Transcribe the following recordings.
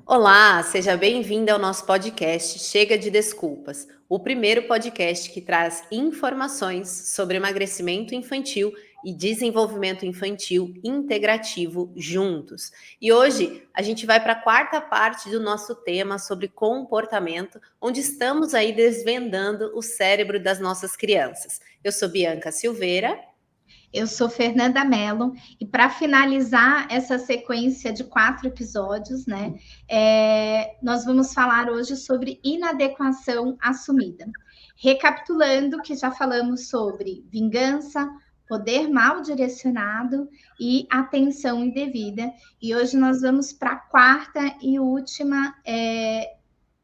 Olá, seja bem-vinda ao nosso podcast Chega de Desculpas, o primeiro podcast que traz informações sobre emagrecimento infantil e desenvolvimento infantil integrativo juntos. E hoje a gente vai para a quarta parte do nosso tema sobre comportamento, onde estamos aí desvendando o cérebro das nossas crianças. Eu sou Bianca Silveira. Eu sou Fernanda Mello e para finalizar essa sequência de 4 episódios, né, nós vamos falar hoje sobre inadequação assumida. Recapitulando que já falamos sobre vingança, poder mal direcionado e atenção indevida. E hoje nós vamos para a quarta e última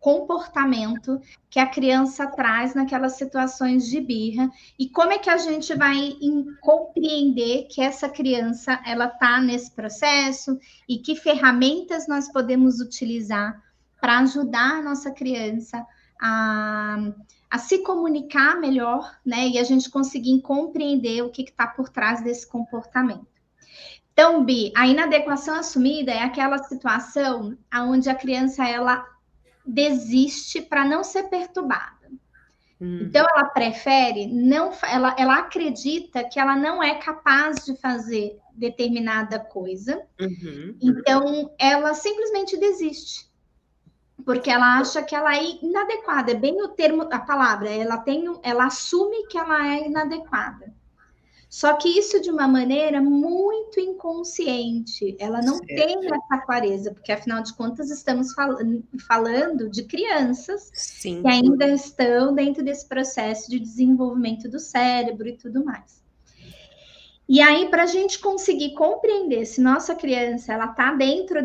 comportamento que a criança traz naquelas situações de birra e como é que a gente vai compreender que essa criança ela está nesse processo e que ferramentas nós podemos utilizar para ajudar a nossa criança a se comunicar melhor, né? E a gente conseguir compreender o que está por trás desse comportamento. Então, Bi, a inadequação assumida é aquela situação onde a criança ela desiste para não ser perturbada. Então, ela prefere não, ela acredita que ela não é capaz de fazer determinada coisa. Então, ela simplesmente desiste, porque ela acha que ela é inadequada. É bem o termo, a palavra. Ela assume que ela é inadequada. Só que isso de uma maneira muito inconsciente, ela não tem essa clareza, porque afinal de contas estamos falando de crianças que ainda estão dentro desse processo de desenvolvimento do cérebro e tudo mais. E aí, para a gente conseguir compreender se nossa criança ela está dentro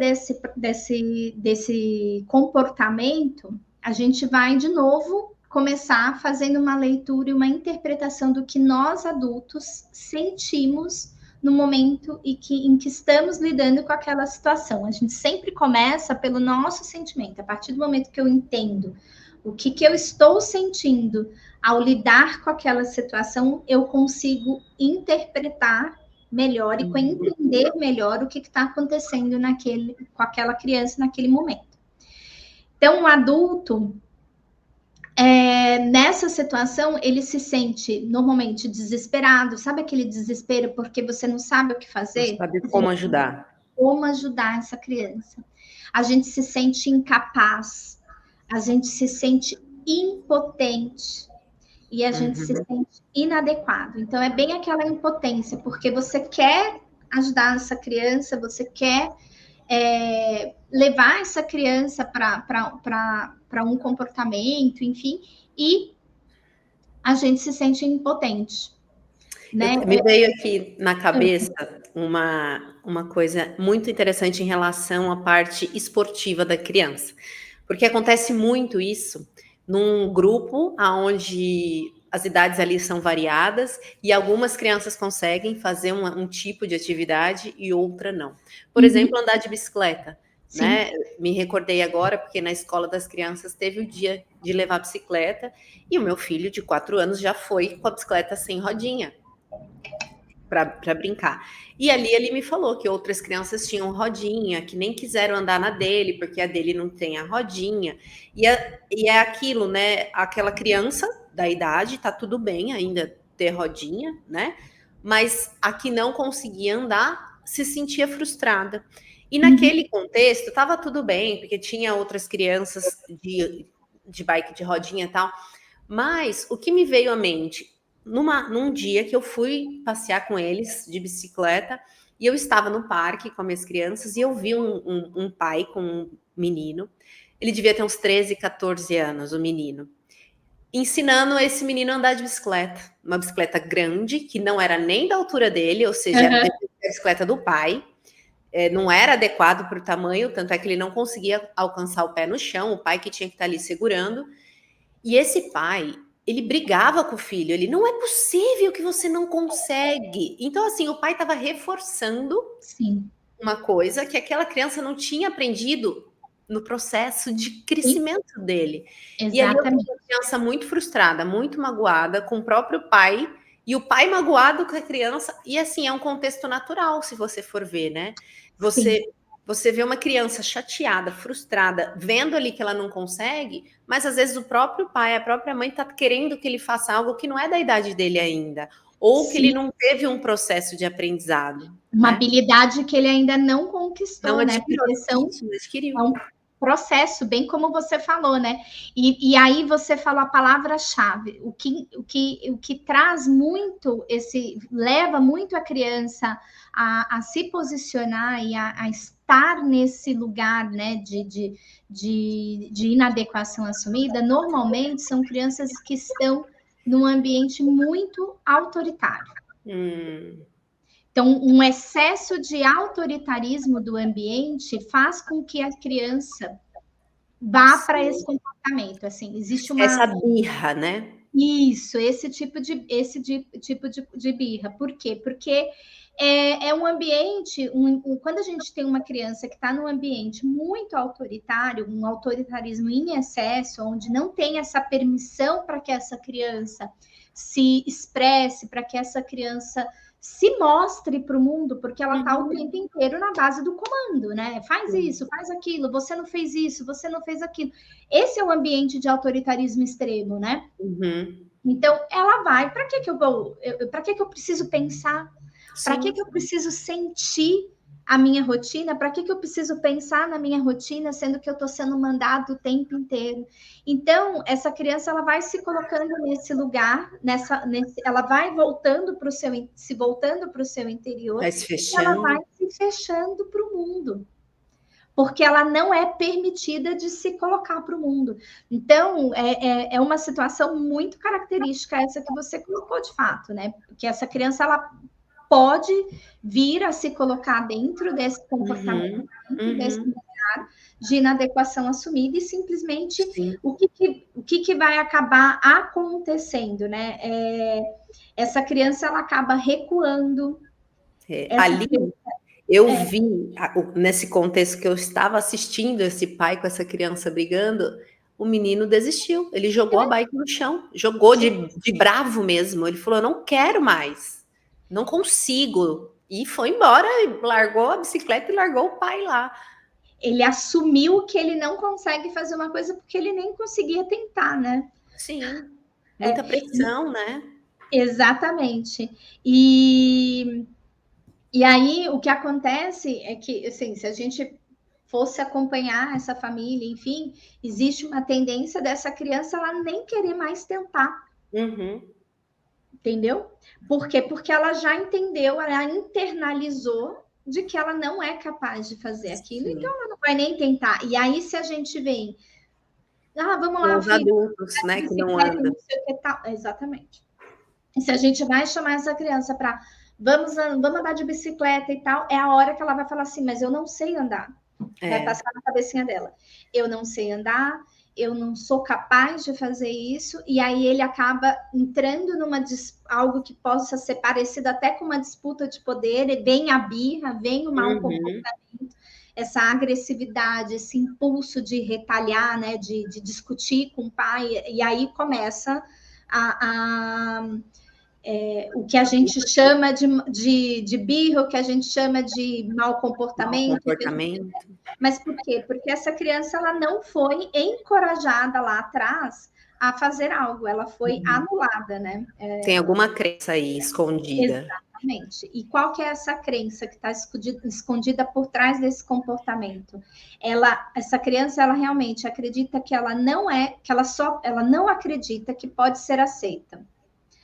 desse comportamento, a gente vai de novo começar fazendo uma leitura e uma interpretação do que nós adultos sentimos no momento em que estamos lidando com aquela situação. A gente sempre começa pelo nosso sentimento. A partir do momento que eu entendo o que eu estou sentindo ao lidar com aquela situação, eu consigo interpretar melhor e entender melhor o que está acontecendo com aquela criança naquele momento. Então, o adulto, nessa situação, ele se sente normalmente desesperado. Sabe aquele desespero porque você não sabe o que fazer? Não sabe como ajudar. Como ajudar essa criança. A gente se sente incapaz, a gente se sente impotente e a gente se sente inadequado. Então, é bem aquela impotência, porque você quer ajudar essa criança, você quer levar essa criança para um comportamento, enfim, e a gente se sente impotente. Né? Me veio aqui na cabeça uma coisa muito interessante em relação à parte esportiva da criança, porque acontece muito isso num grupo onde as idades ali são variadas e algumas crianças conseguem fazer um tipo de atividade e outra não. Por exemplo, andar de bicicleta. Né? Me recordei agora, porque na escola das crianças teve o dia de levar bicicleta e o meu filho de 4 anos já foi com a bicicleta sem rodinha para brincar. E ali ele me falou que outras crianças tinham rodinha, que nem quiseram andar na dele, porque a dele não tem a rodinha. E é aquilo, né? Aquela criança da idade, tá tudo bem ainda ter rodinha, né? Mas a que não conseguia andar se sentia frustrada. E naquele contexto estava tudo bem, porque tinha outras crianças de bike de rodinha e tal. Mas o que me veio à mente, num dia que eu fui passear com eles de bicicleta, e eu estava no parque com as minhas crianças, e eu vi um pai com um menino, ele devia ter uns 13, 14 anos, o menino, ensinando esse menino a andar de bicicleta, uma bicicleta grande, que não era nem da altura dele, ou seja, era a bicicleta do pai, não era adequado para o tamanho, tanto é que ele não conseguia alcançar o pé no chão, o pai que tinha que estar ali segurando, e esse pai, ele brigava com o filho, ele, não é possível que você não consegue. Então, assim, o pai estava reforçando uma coisa que aquela criança não tinha aprendido no processo de crescimento dele. Exatamente. E aí eu vi uma criança muito frustrada, muito magoada com o próprio pai, e o pai magoado com a criança, e assim, é um contexto natural, se você for ver, né? Você Você vê uma criança chateada, frustrada, vendo ali que ela não consegue, mas às vezes o próprio pai, a própria mãe está querendo que ele faça algo que não é da idade dele ainda, ou que ele Sim, não teve um processo de aprendizado, uma né? habilidade que ele ainda não Não conquistou, né? adquiriu Porque isso, não é adquiriu. um processo, bem como você falou, né? E aí você falou a palavra-chave, o que traz muito leva muito a criança a se posicionar e a estar nesse lugar, né, de inadequação assumida, normalmente são crianças que estão num ambiente muito autoritário. Hum, Então, um excesso de autoritarismo do ambiente faz com que a criança vá para esse sim. comportamento. Assim, existe Essa uma birra, né? isso, esse tipo de birra. Por quê? Porque é um ambiente, quando a gente tem uma criança que está num ambiente muito autoritário, um autoritarismo em excesso, onde não tem essa permissão para que essa criança se expresse, para que essa criança se mostre para o mundo, porque ela está o tempo inteiro na base do comando, né? Faz isso, faz aquilo, você não fez isso, você não fez aquilo. Esse é o ambiente de autoritarismo extremo, né? Uhum. Então, ela vai. Para que eu vou? Para que eu preciso pensar? Para Sim. que eu preciso sentir a minha rotina? Para que eu preciso pensar na minha rotina, sendo que eu estou sendo mandado o tempo inteiro? Então, essa criança ela vai se colocando nesse lugar, ela vai voltando para o seu interior, Vai se e ela vai fechando. se fechando para o mundo, porque ela não é permitida de se colocar para o mundo. Então, é uma situação muito característica essa que você colocou de fato, né? Porque essa criança, ela pode vir a se colocar dentro desse comportamento, Uhum. dentro desse Uhum. lugar de inadequação assumida, e simplesmente Sim. o que vai acabar acontecendo, né? Essa criança, ela acaba recuando, essa Ali criança, eu vi, nesse contexto que eu estava assistindo esse pai com essa criança brigando, o menino desistiu. Ele jogou a bike no chão, jogou de bravo mesmo. Ele falou: "Eu não quero mais, não consigo". E foi embora, e largou a bicicleta e largou o pai lá. ele assumiu que ele não consegue fazer uma coisa porque ele nem conseguia tentar, né? Sim, muita pressão, né? Exatamente. E aí o que acontece é que, assim, se a gente fosse acompanhar essa família, enfim, existe uma tendência dessa criança ela nem querer mais tentar, Uhum. entendeu? Por quê? Porque ela já entendeu, ela internalizou de que ela não é capaz de fazer aquilo, então Sim. ela não vai nem tentar. E aí, se a gente vem, vamos Com lá, os filho, adultos, né, que não bicicleta, andam. não sei o que tal. Exatamente. E se a gente vai chamar essa criança para vamos andar de bicicleta e tal, é a hora que ela vai falar assim, mas eu não sei andar. Vai É. passar na cabecinha dela. Eu não sei andar, eu não sou capaz de fazer isso, e aí ele acaba entrando algo que possa ser parecido até com uma disputa de poder, e vem a birra, vem o mau Uhum. comportamento, essa agressividade, esse impulso de retalhar, né, de discutir com o pai, e aí começa a o que a gente chama de birra, o que a gente chama de mau Mau comportamento. comportamento. Mas por quê? Porque essa criança ela não foi encorajada lá atrás a fazer algo, ela foi Uhum. anulada, né? Tem alguma crença aí escondida. Exatamente. E qual que é essa crença que está escondida por trás desse comportamento? Essa criança, ela realmente acredita que ela não é, ela não acredita que pode ser aceita.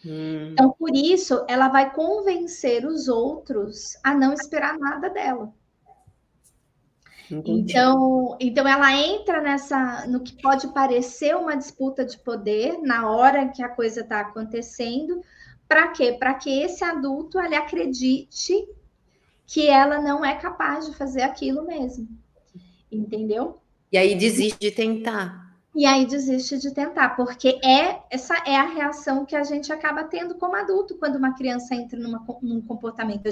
Hum, Então, por isso, ela vai convencer os outros a não esperar nada dela. entendi. Então ela entra no que pode parecer uma disputa de poder na hora que a coisa está acontecendo. Para quê? Para que esse adulto ele acredite que ela não é capaz de fazer aquilo mesmo. Entendeu? E aí desiste de tentar. E aí desiste de tentar, porque essa é a reação que a gente acaba tendo como adulto quando uma criança entra num comportamento. A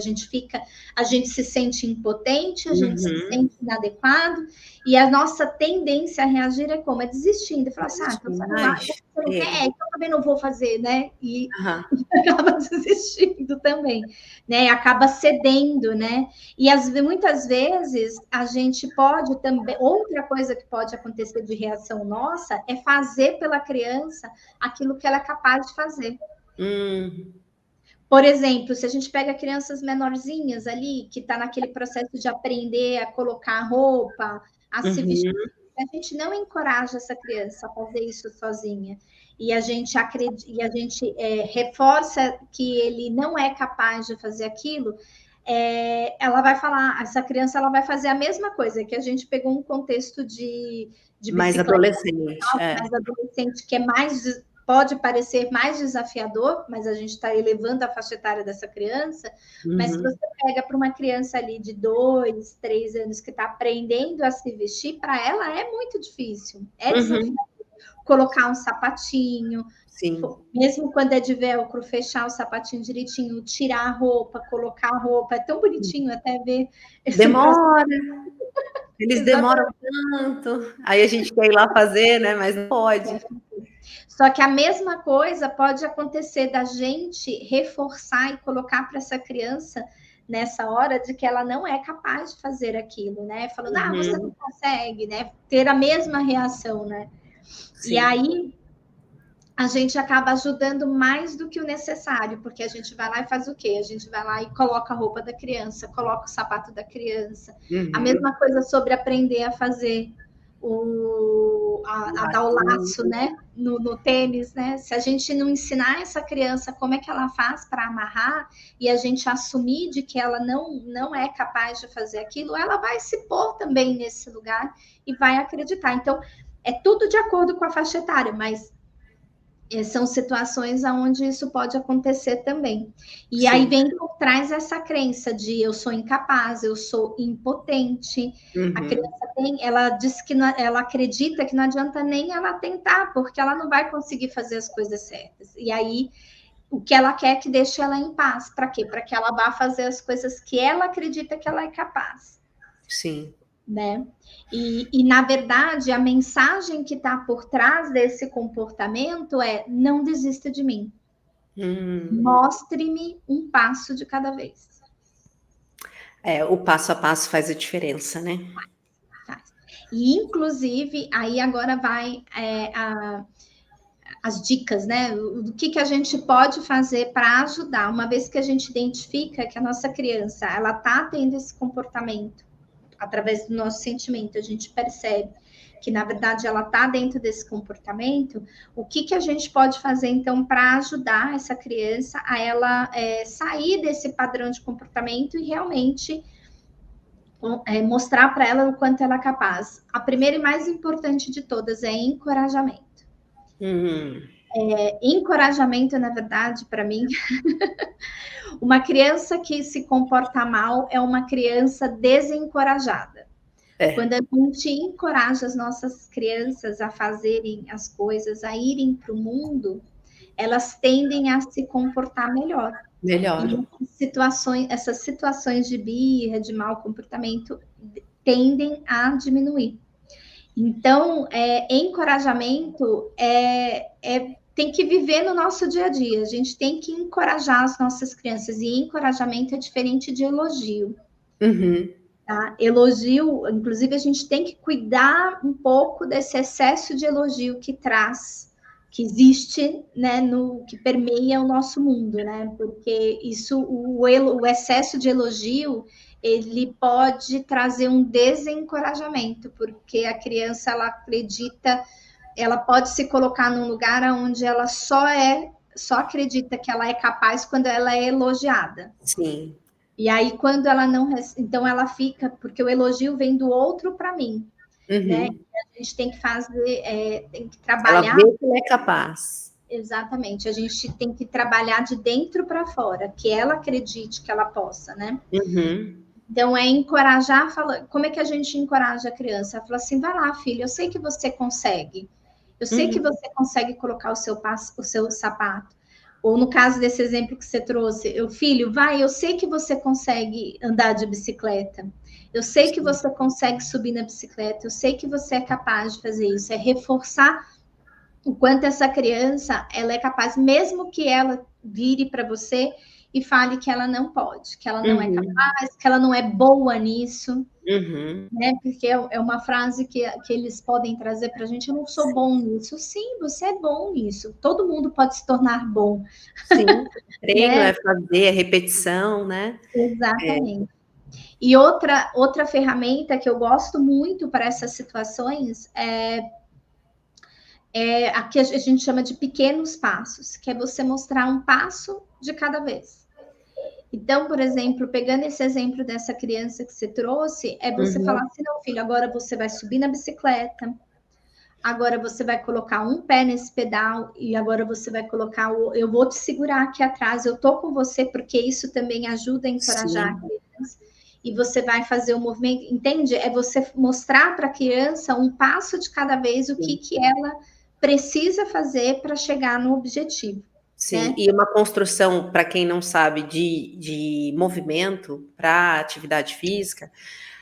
gente se sente impotente, a gente se Uhum. sente inadequado, e a nossa tendência a reagir é como? É desistindo, e falar assim, então Desistir. vamos Ai, lá, você não quer? chega. Então também não vou fazer, né? E Aham. acaba desistindo também, né? Acaba cedendo, né? E muitas vezes a gente pode também, outra coisa que pode acontecer de reação nossa é fazer pela criança aquilo que ela é capaz de fazer. Por exemplo, se a gente pega crianças menorzinhas ali, que está naquele processo de aprender a colocar roupa, a se vestir, a gente não encoraja essa criança a fazer isso sozinha. E a gente reforça que ele não é capaz de fazer aquilo, ela vai falar, essa criança ela vai fazer a mesma coisa, que a gente pegou um contexto de Mais bicicleta, adolescente, mais adolescente, que é mais, pode parecer mais desafiador, mas a gente está elevando a faixa etária dessa criança. Mas se você pega para uma criança ali de 2, 3 anos que está aprendendo a se vestir, para ela é muito difícil. É desafiador colocar um sapatinho, Sim. mesmo quando é de velcro, fechar o sapatinho direitinho, tirar a roupa, colocar a roupa. É tão bonitinho até ver esse Demora. Eles Exatamente. demoram tanto. Aí a gente quer ir lá fazer, né? Mas não pode. Só que a mesma coisa pode acontecer da gente reforçar e colocar para essa criança nessa hora de que ela não é capaz de fazer aquilo, né? Falando, você não consegue, né? Ter a mesma reação, né? Sim. E aí a gente acaba ajudando mais do que o necessário, porque a gente vai lá e faz o quê? A gente vai lá e coloca a roupa da criança, coloca o sapato da criança. A mesma coisa sobre aprender a fazer a dar o laço, né? No tênis, né? Se a gente não ensinar essa criança como é que ela faz para amarrar e a gente assumir de que ela não é capaz de fazer aquilo, ela vai se pôr também nesse lugar e vai acreditar. Então, é tudo de acordo com a faixa etária, mas são situações onde isso pode acontecer também. E Sim. Aí vem por trás essa crença de eu sou incapaz, eu sou impotente. A criança ela diz que ela acredita que não adianta nem ela tentar, porque ela não vai conseguir fazer as coisas certas. E aí o que ela quer é que deixe ela em paz. Para quê? Para que ela vá fazer as coisas que ela acredita que ela é capaz. Sim. Né? E na verdade, a mensagem que está por trás desse comportamento é: não desista de mim. Mostre-me um passo de cada vez. O passo a passo faz a diferença, né? Faz. E, inclusive, aí agora vai as dicas, né? O que a gente pode fazer para ajudar, uma vez que a gente identifica que a nossa criança ela está tendo esse comportamento através do nosso sentimento, a gente percebe que, na verdade, ela está dentro desse comportamento. O que a gente pode fazer, então, para ajudar essa criança a ela sair desse padrão de comportamento e realmente mostrar para ela o quanto ela é capaz? A primeira e mais importante de todas é encorajamento. Encorajamento, na verdade, para mim... Uma criança que se comporta mal é uma criança desencorajada. Quando a gente encoraja as nossas crianças a fazerem as coisas, a irem para o mundo, elas tendem a se comportar melhor. E essas situações de birra, de mau comportamento, tendem a diminuir. Então, encorajamento tem que viver no nosso dia a dia. A gente tem que encorajar as nossas crianças. E encorajamento é diferente de elogio. Tá? Elogio, inclusive, a gente tem que cuidar um pouco desse excesso de elogio que existe, né, que permeia o nosso mundo, né? Porque o excesso de elogio, ele pode trazer um desencorajamento, porque a criança, ela acredita... Ela pode se colocar num lugar onde ela só acredita que ela é capaz quando ela é elogiada. Sim. E aí, quando ela não... Então, ela fica... Porque o elogio vem do outro para mim. Né? A gente tem que tem que trabalhar... Ela vê que ela é capaz. Exatamente. A gente tem que trabalhar de dentro para fora, que ela acredite que ela possa, né? Então, encorajar... Como é que a gente encoraja a criança? Fala assim, vai lá, filho, eu sei que você consegue. Eu sei que você consegue colocar o seu sapato. Ou no caso desse exemplo que você trouxe, filho, vai, eu sei que você consegue andar de bicicleta. Eu sei que você consegue subir na bicicleta. Eu sei que você é capaz de fazer isso. É reforçar o quanto essa criança, ela é capaz, mesmo que ela vire para você e fale que ela não pode, que ela não é Uhum. capaz, que ela não é boa nisso, Uhum. né? Porque é uma frase que eles podem trazer para a gente: eu não sou Sim. bom nisso. Sim, você é bom nisso. Todo mundo pode se tornar bom, Sim. Treino né? é fazer, é repetição, né? É. Exatamente. E outra ferramenta que eu gosto muito para essas situações é a que a gente chama de pequenos passos, que é você mostrar um passo de cada vez. Então, por exemplo, pegando esse exemplo dessa criança que você trouxe, é você falar Uhum. assim: não, filho, agora você vai subir na bicicleta, agora você vai colocar um pé nesse pedal e agora você vai colocar o. Eu vou te segurar aqui atrás, eu tô com você, porque isso também ajuda a encorajar a Sim, criança. E você vai fazer o movimento, entende? É você mostrar para a criança um passo de cada vez o sim. que ela precisa fazer para chegar no objetivo, Sim, né? e uma construção, para quem não sabe, de movimento para atividade física,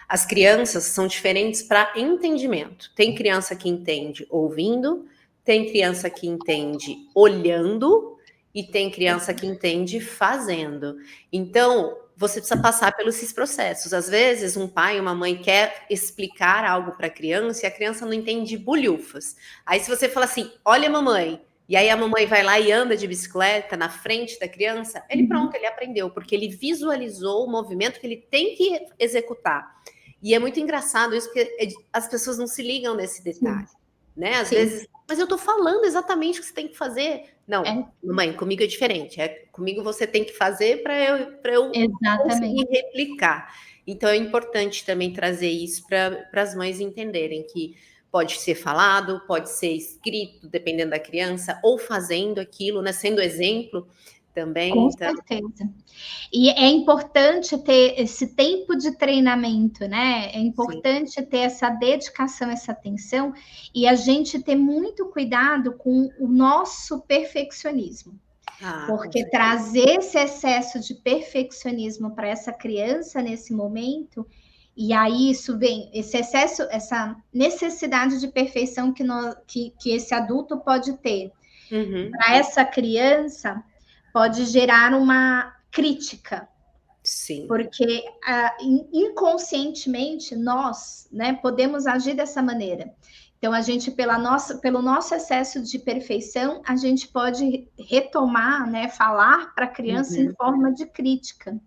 as crianças são diferentes para entendimento. Tem criança que entende ouvindo, tem criança que entende olhando e tem criança que entende fazendo. Então, você precisa passar pelos esses processos. Às vezes, um pai, uma mãe quer explicar algo para a criança e a criança não entende bulhufas. Aí, se você fala assim, olha, mamãe, e aí a mamãe vai lá e anda de bicicleta na frente da criança, ele Uhum. pronto, ele aprendeu, porque ele visualizou o movimento que ele tem que executar. E é muito engraçado isso, porque as pessoas não se ligam nesse Sim, detalhe, né? Às sim. vezes, mas eu tô falando exatamente o que você tem que fazer. Não, É, mamãe, comigo é diferente. É comigo você tem que fazer para eu conseguir exatamente. replicar. Então é importante também trazer isso para as mães entenderem que pode ser falado, pode ser escrito, dependendo da criança, ou fazendo aquilo, né? Sendo exemplo também. Com Então, certeza. E é importante ter esse tempo de treinamento, né? É sim. importante ter essa dedicação, essa atenção e a gente ter muito cuidado com o nosso perfeccionismo, Ah, com porque certeza. trazer esse excesso de perfeccionismo para essa criança nesse momento, e aí isso vem, esse excesso, essa necessidade de perfeição que esse adulto pode ter Uhum. para essa criança, pode gerar uma crítica, Sim. porque inconscientemente nós, né, podemos agir dessa maneira. Então, a gente, pelo nosso excesso de perfeição, a gente pode retomar, né, falar para a criança em Uhum. forma de crítica.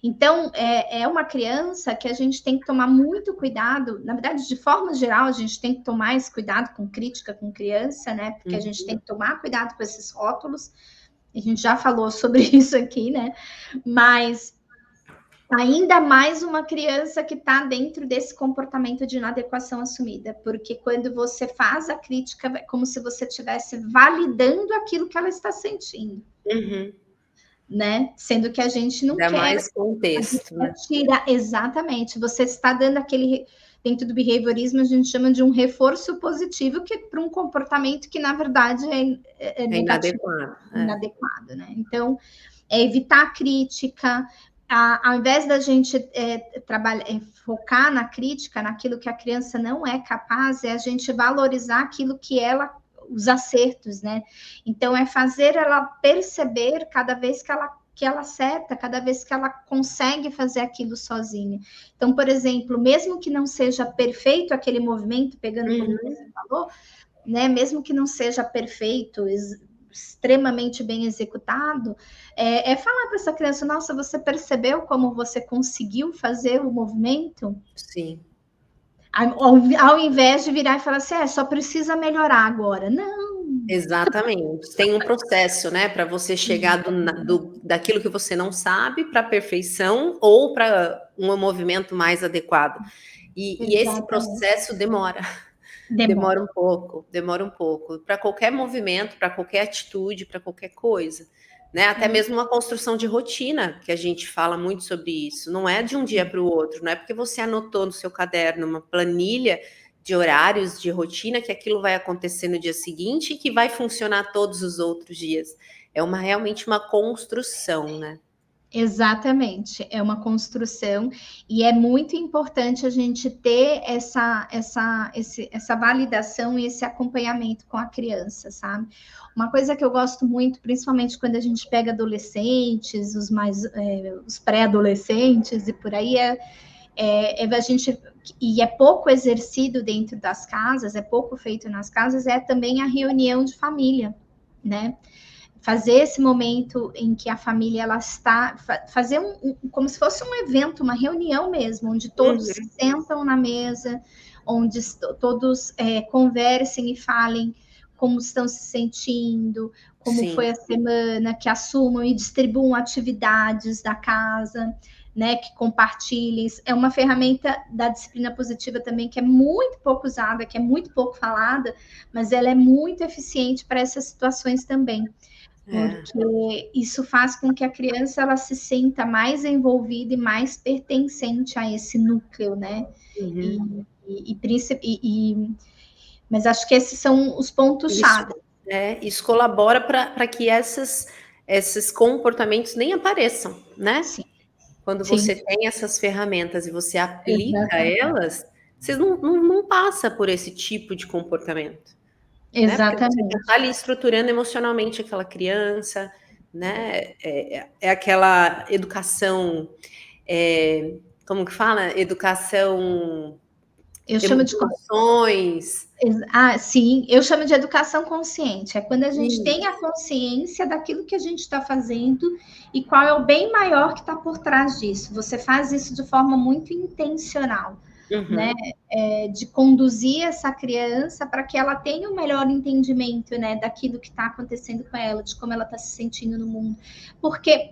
Então, é uma criança que a gente tem que tomar muito cuidado. Na verdade, de forma geral, a gente tem que tomar esse cuidado com crítica com criança, né? Porque a gente Uhum. tem que tomar cuidado com esses rótulos. A gente já falou sobre isso aqui, né? Mas ainda mais uma criança que está dentro desse comportamento de inadequação assumida, porque quando você faz a crítica, é como se você estivesse validando aquilo que ela está sentindo, Uhum. né? Sendo que a gente não Dá quer, mais a gente contexto, quer né. tirar exatamente. Você está dando aquele, dentro do behaviorismo, a gente chama de um reforço positivo, que é para um comportamento que, na verdade, é É negativo, inadequado. É. inadequado, né? Então, é evitar a crítica, ao invés da gente trabalhar, focar na crítica, naquilo que a criança não é capaz, é a gente valorizar aquilo que ela, os acertos, né? Então, é fazer ela perceber cada vez que ela acerta, cada vez que ela consegue fazer aquilo sozinha. Então, por exemplo, mesmo que não seja perfeito aquele movimento, pegando como você Uhum. falou, né? Mesmo que não seja perfeito, extremamente bem executado, falar para essa criança: nossa, você percebeu como você conseguiu fazer o movimento? Sim. Ao invés de virar e falar assim, só precisa melhorar agora. Não. Exatamente. Tem um processo, né, para você chegar daquilo que você não sabe para a perfeição ou para um movimento mais adequado. E esse Exatamente. processo demora. Demora. Demora um pouco. Para qualquer movimento, para qualquer atitude, para qualquer coisa, né? Até É, mesmo uma construção de rotina, que a gente fala muito sobre isso. Não é de um dia para o outro, não é porque você anotou no seu caderno uma planilha de horários, de rotina, que aquilo vai acontecer no dia seguinte e que vai funcionar todos os outros dias. É realmente uma construção, né? Exatamente, é uma construção e é muito importante a gente ter essa validação e esse acompanhamento com a criança, sabe? Uma coisa que eu gosto muito, principalmente quando a gente pega adolescentes, os pré-adolescentes e por aí, a gente, e é pouco exercido dentro das casas, é pouco feito nas casas, é também a reunião de família, né? Fazer esse momento em que a família ela está, fazer como se fosse um evento, uma reunião mesmo, onde todos se sentam na mesa, onde todos conversem e falem como estão se sentindo, como Sim. foi a semana, que assumam e distribuam atividades da casa, né, que compartilhem. É uma ferramenta da disciplina positiva também que é muito pouco usada, que é muito pouco falada, mas ela é muito eficiente para essas situações também. Porque isso faz com que a criança ela se sinta mais envolvida e mais pertencente a esse núcleo, né? Uhum. Mas acho que esses são os pontos-chave. Isso colabora para que esses comportamentos nem apareçam, né? Sim. Quando Sim. você tem essas ferramentas e você aplica elas, você não passa por esse tipo de comportamento. Exatamente. Né? Porque você está ali estruturando emocionalmente aquela criança, né? É aquela educação, como que fala? Educação, eu chamo de emoções. Sim, eu chamo de educação consciente. É quando a gente tem a consciência daquilo que a gente está fazendo e qual é o bem maior que está por trás disso. Você faz isso de forma muito intencional. Né, de conduzir essa criança para que ela tenha um melhor entendimento, né, daquilo que está acontecendo com ela, de como ela está se sentindo no mundo. Porque,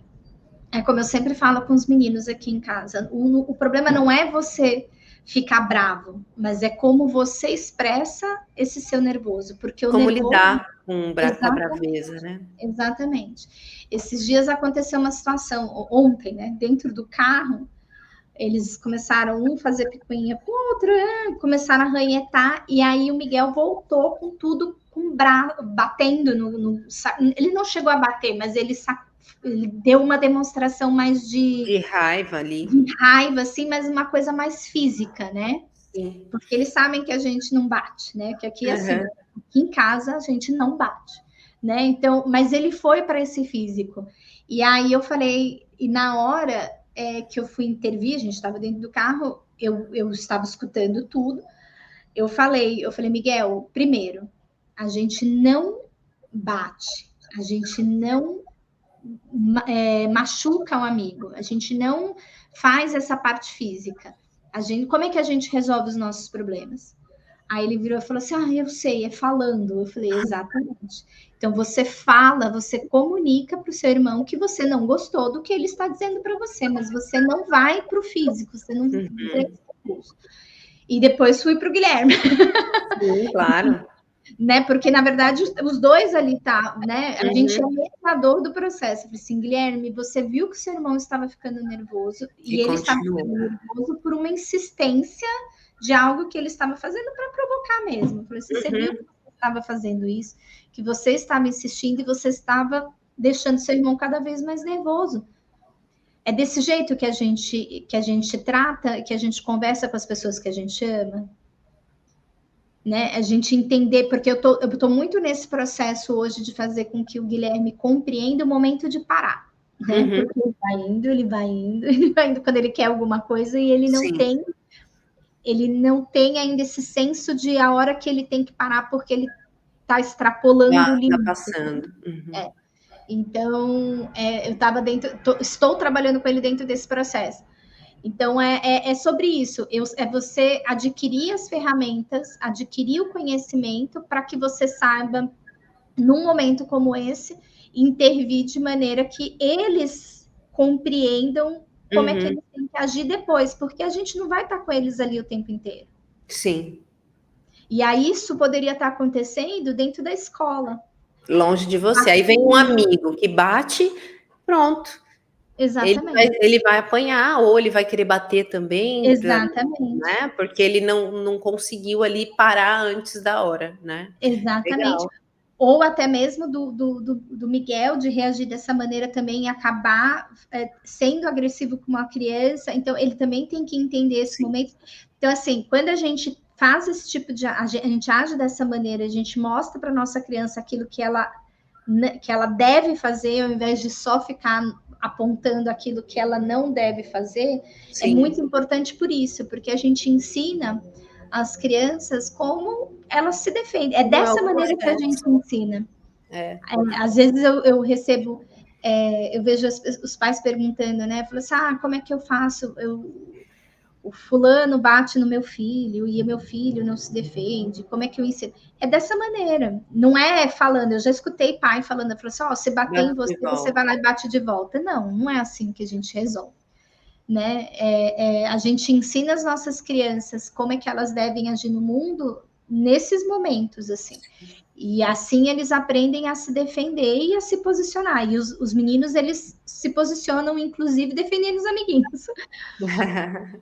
como eu sempre falo com os meninos aqui em casa, o problema não é você ficar bravo, mas é como você expressa esse seu nervoso, porque o como nervoso... lidar com a braveza, né? Exatamente. Esses dias aconteceu uma situação, ontem, né, dentro do carro, eles começaram um fazer picuinha com o outro, começaram a ranhetar, e aí o Miguel voltou com tudo, batendo ele não chegou a bater, mas ele deu uma demonstração mais de raiva ali. De raiva, assim, mas uma coisa mais física, né? Sim. Porque eles sabem que a gente não bate, né? Que aqui, assim, aqui em casa a gente não bate, né? Então, mas ele foi para esse físico. E aí eu falei, e na hora que eu fui intervir, a gente estava dentro do carro, eu estava escutando tudo. Eu falei, Miguel, primeiro, a gente não bate, a gente não machuca um amigo, a gente não faz essa parte física. Como é que a gente resolve os nossos problemas? Aí ele virou e falou assim: eu sei, é falando. Eu falei, exatamente. Então você fala, você comunica para o seu irmão que você não gostou do que ele está dizendo para você, mas você não vai para o físico, você não. E depois fui para o Guilherme. Sim, claro. Né? Porque, na verdade, os dois ali tá, né? A gente é mediador do processo. Eu falei assim, Guilherme, você viu que o seu irmão estava ficando nervoso e ele estava ficando nervoso por uma insistência de algo que ele estava fazendo para provocar mesmo. Eu falei assim, você viu que você estava fazendo isso, que você estava insistindo e você estava deixando seu irmão cada vez mais nervoso. É desse jeito que a gente trata, que a gente conversa com as pessoas que a gente ama. Né, a gente entender, porque eu tô muito nesse processo hoje de fazer com que o Guilherme compreenda o momento de parar, né? Porque ele vai indo quando ele quer alguma coisa e ele não tem ainda esse senso de a hora que ele tem que parar porque ele está extrapolando o limite. Tá passando. Então, estou trabalhando com ele dentro desse processo. Então, é sobre isso. É você adquirir as ferramentas, adquirir o conhecimento para que você saiba, num momento como esse, intervir de maneira que eles compreendam como é que eles têm que agir depois, porque a gente não vai estar com eles ali o tempo inteiro. Sim. E aí isso poderia estar acontecendo dentro da escola. Longe de você. Aí vem um amigo que bate, pronto. Exatamente. Ele vai apanhar, ou ele vai querer bater também. Exatamente. Né? Porque ele não conseguiu ali parar antes da hora, né? Exatamente. Legal. ou até mesmo do Miguel de reagir dessa maneira também e acabar sendo agressivo com uma criança. Então, ele também tem que entender esse momento. Então, assim, quando a gente faz esse tipo de... A gente age dessa maneira, a gente mostra para nossa criança aquilo que ela deve fazer, ao invés de só ficar apontando aquilo que ela não deve fazer, é muito importante por isso, porque a gente ensina as crianças como elas se defendem. É dessa maneira que a gente ensina. Às vezes eu recebo, eu vejo os pais perguntando, né? Falo assim, como é que eu faço? O fulano bate no meu filho e o meu filho não se defende. Como é que eu ensino? É dessa maneira. Não é falando. Eu já escutei pai falando, eu falo assim, se bater em você, você vai lá e bate de volta. Não, não é assim que a gente resolve. Né? A gente ensina as nossas crianças como é que elas devem agir no mundo nesses momentos, assim. E assim eles aprendem a se defender e a se posicionar. E os meninos, eles se posicionam, inclusive, defendendo os amiguinhos.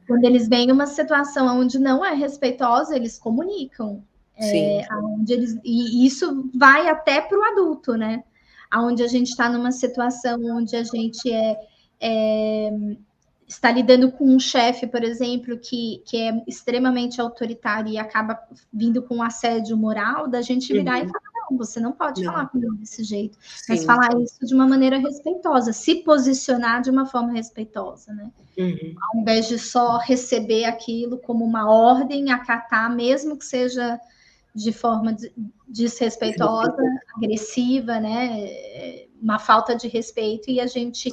Quando eles veem uma situação onde não é respeitosa, eles comunicam. E isso vai até para o adulto, né? Onde a gente está numa situação onde a gente está lidando com um chefe, por exemplo, que é extremamente autoritário e acaba vindo com assédio moral, da gente virar e falar, não, você não pode falar comigo desse jeito, mas falar isso de uma maneira respeitosa, se posicionar de uma forma respeitosa, né? Ao invés de só receber aquilo como uma ordem, acatar, mesmo que seja de forma desrespeitosa, agressiva, né? Uma falta de respeito e a gente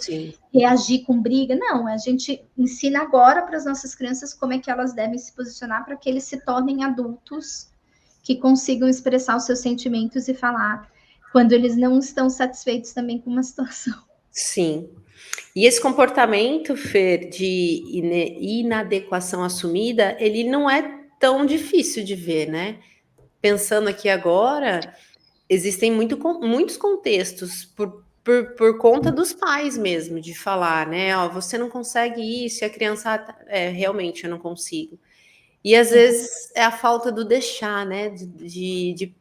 reagir com briga. Não, a gente ensina agora para as nossas crianças como é que elas devem se posicionar para que eles se tornem adultos que consigam expressar os seus sentimentos e falar quando eles não estão satisfeitos também com uma situação. Sim. E esse comportamento, Fer, de inadequação assumida, ele não é tão difícil de ver, né? Pensando aqui agora, existem muitos contextos por conta dos pais mesmo, de falar, né? Ó, você não consegue isso, e a criança, realmente eu não consigo. E às vezes é a falta do deixar, né?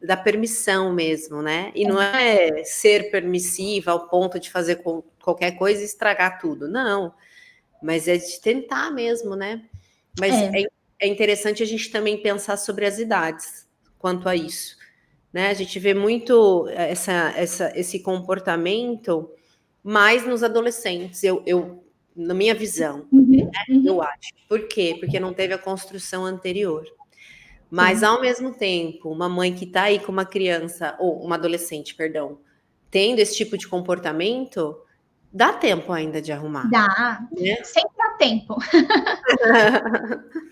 Da permissão mesmo, né? E não é ser permissiva ao ponto de fazer qualquer coisa e estragar tudo, não. Mas é de tentar mesmo, né? Mas é interessante a gente também pensar sobre as idades quanto a isso, né? A gente vê muito esse comportamento mais nos adolescentes, na minha visão, né? Eu acho. Por quê? Porque não teve a construção anterior. Mas, ao mesmo tempo, uma mãe que está aí com uma criança, ou uma adolescente, perdão, tendo esse tipo de comportamento, dá tempo ainda de arrumar. Dá. Né? Sempre há tempo.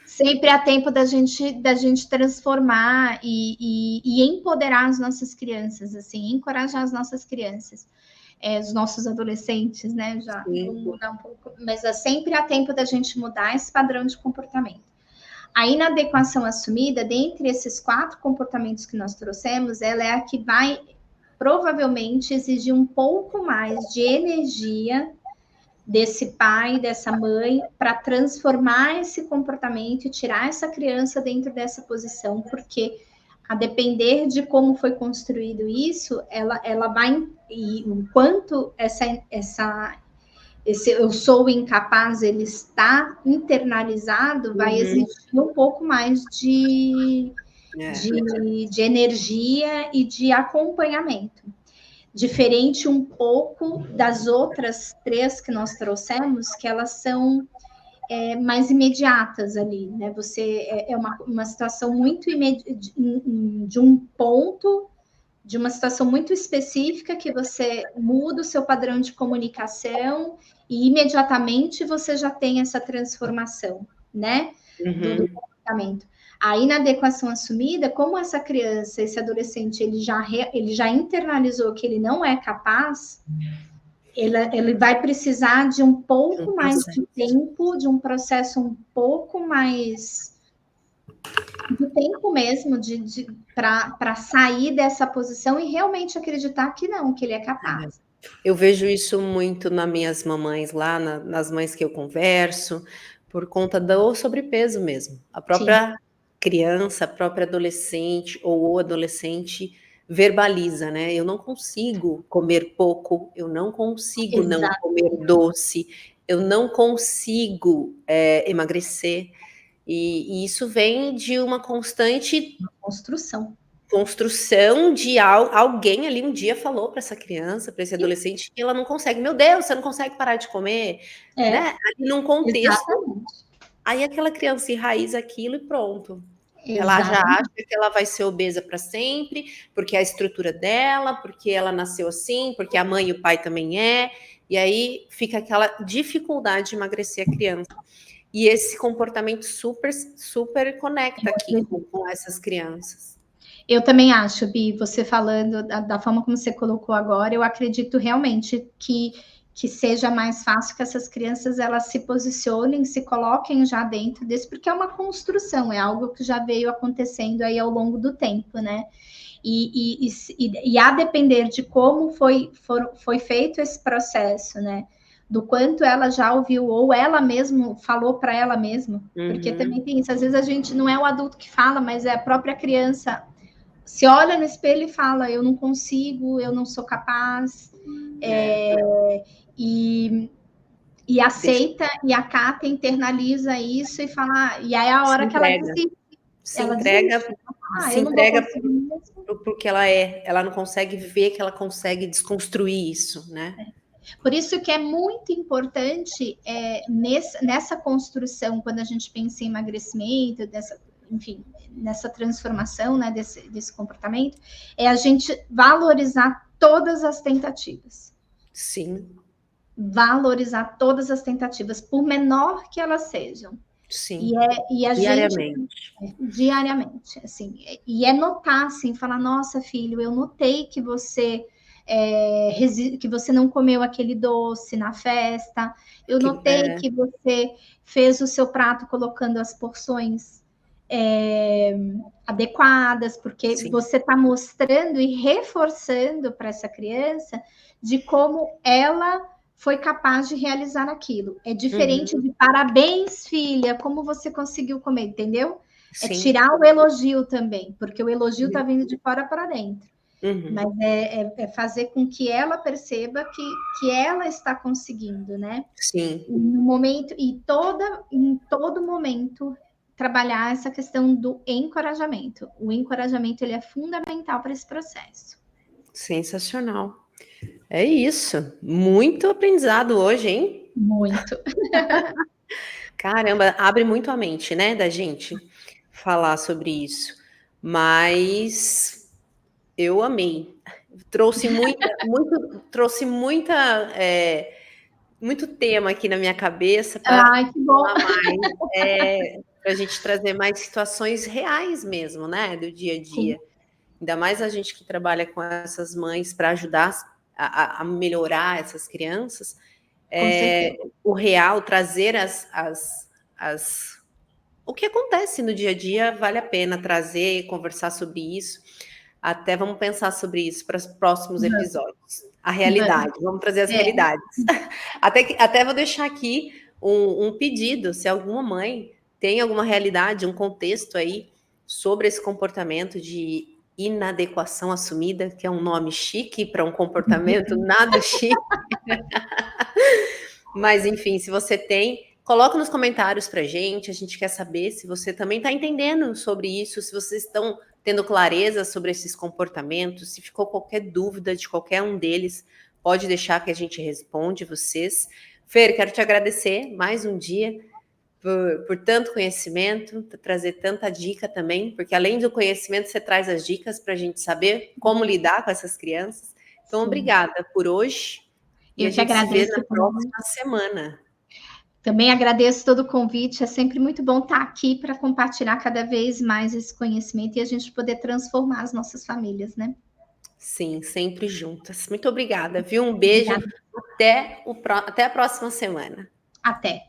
Sempre há tempo da gente transformar e empoderar as nossas crianças, assim, encorajar as nossas crianças, os nossos adolescentes, né? Já vamos mudar um pouco, mas sempre há tempo da gente mudar esse padrão de comportamento. A inadequação assumida, dentre esses 4 comportamentos que nós trouxemos, ela é a que vai provavelmente exigir um pouco mais de energia desse pai, dessa mãe, para transformar esse comportamento e tirar essa criança dentro dessa posição, porque a depender de como foi construído isso, ela vai, e o quanto esse eu sou incapaz, ele está internalizado, vai exigir um pouco mais de energia e de acompanhamento. Diferente um pouco das outras 3 que nós trouxemos, que elas são mais imediatas ali, né? Você é uma situação muito de um ponto, de uma situação muito específica que você muda o seu padrão de comunicação e imediatamente você já tem essa transformação, né? Do comportamento. A inadequação assumida, como essa criança, esse adolescente, ele já internalizou que ele não é capaz, ele vai precisar de um pouco mais de tempo, de um processo um pouco mais de tempo mesmo para sair dessa posição e realmente acreditar que não, que ele é capaz. Eu vejo isso muito nas minhas mamães lá, nas mães que eu converso, por conta do sobrepeso mesmo. A própria criança, a própria adolescente ou o adolescente verbaliza, né? Eu não consigo comer pouco, eu não consigo não comer doce, eu não consigo emagrecer. E isso vem de uma constante construção de alguém ali um dia falou para essa criança, para esse adolescente, que ela não consegue. Meu Deus, você não consegue parar de comer, né? Ali num contexto, aí aquela criança enraiza aquilo e pronto. Ela já acha que ela vai ser obesa para sempre, porque é a estrutura dela, porque ela nasceu assim, porque a mãe e o pai também e aí fica aquela dificuldade de emagrecer a criança. E esse comportamento super conecta aqui com essas crianças. Eu também acho, Bi, você falando da forma como você colocou agora, eu acredito realmente que seja mais fácil que essas crianças elas se posicionem, se coloquem já dentro desse, porque é uma construção, é algo que já veio acontecendo aí ao longo do tempo, né? E a depender de como foi feito esse processo, né? Do quanto ela já ouviu, ou ela mesma falou para ela mesma, porque também tem isso, às vezes a gente não é o adulto que fala, mas é a própria criança se olha no espelho e fala, eu não consigo, eu não sou capaz, e aceita, e acata, internaliza isso e fala, e aí é a hora que ela desiste. Se entrega porque ela não consegue ver que ela consegue desconstruir isso, né? Por isso que é muito importante nessa construção, quando a gente pensa em emagrecimento, enfim, nessa transformação, né, desse comportamento, é a gente valorizar todas as tentativas. Sim. Valorizar todas as tentativas, por menor que elas sejam. Sim. E a diariamente. Diariamente, assim. E notar, assim, falar, nossa, filho, eu notei que você não comeu aquele doce na festa, eu notei que você fez o seu prato colocando as porções adequadas, porque você está mostrando e reforçando para essa criança de como ela foi capaz de realizar aquilo. É diferente de parabéns, filha, como você conseguiu comer, entendeu? Sim. É tirar o elogio também, porque o elogio está vindo de fora para dentro. Mas é fazer com que ela perceba que ela está conseguindo, né? Sim. No momento, em todo momento, trabalhar essa questão do encorajamento. O encorajamento ele é fundamental para esse processo. Sensacional. É isso. Muito aprendizado hoje, hein? Muito. Caramba, abre muito a mente, né, da gente falar sobre isso. Mas eu amei. Trouxe muito tema aqui na minha cabeça para falar mais, para a gente trazer mais situações reais mesmo, né, do dia a dia. Sim. Ainda mais a gente que trabalha com essas mães para ajudar a melhorar essas crianças. O real, trazer o que acontece no dia a dia, vale a pena trazer, conversar sobre isso. Até vamos pensar sobre isso para os próximos episódios. A realidade, vamos trazer as realidades. Até vou deixar aqui um pedido, se alguma mãe tem alguma realidade, um contexto aí sobre esse comportamento de inadequação assumida, que é um nome chique para um comportamento nada chique. Mas, enfim, se você tem, coloca nos comentários pra gente, a gente quer saber se você também está entendendo sobre isso, se vocês estão tendo clareza sobre esses comportamentos, se ficou qualquer dúvida de qualquer um deles, pode deixar que a gente responde vocês. Fer, quero te agradecer mais um dia por tanto conhecimento, trazer tanta dica também, porque além do conhecimento, você traz as dicas para a gente saber como lidar com essas crianças. Então, obrigada por hoje. E a gente se vê na próxima semana. Também agradeço todo o convite. É sempre muito bom estar aqui para compartilhar cada vez mais esse conhecimento e a gente poder transformar as nossas famílias, né? Sim, sempre juntas. Muito obrigada, viu? Um beijo. Até a próxima semana. Até.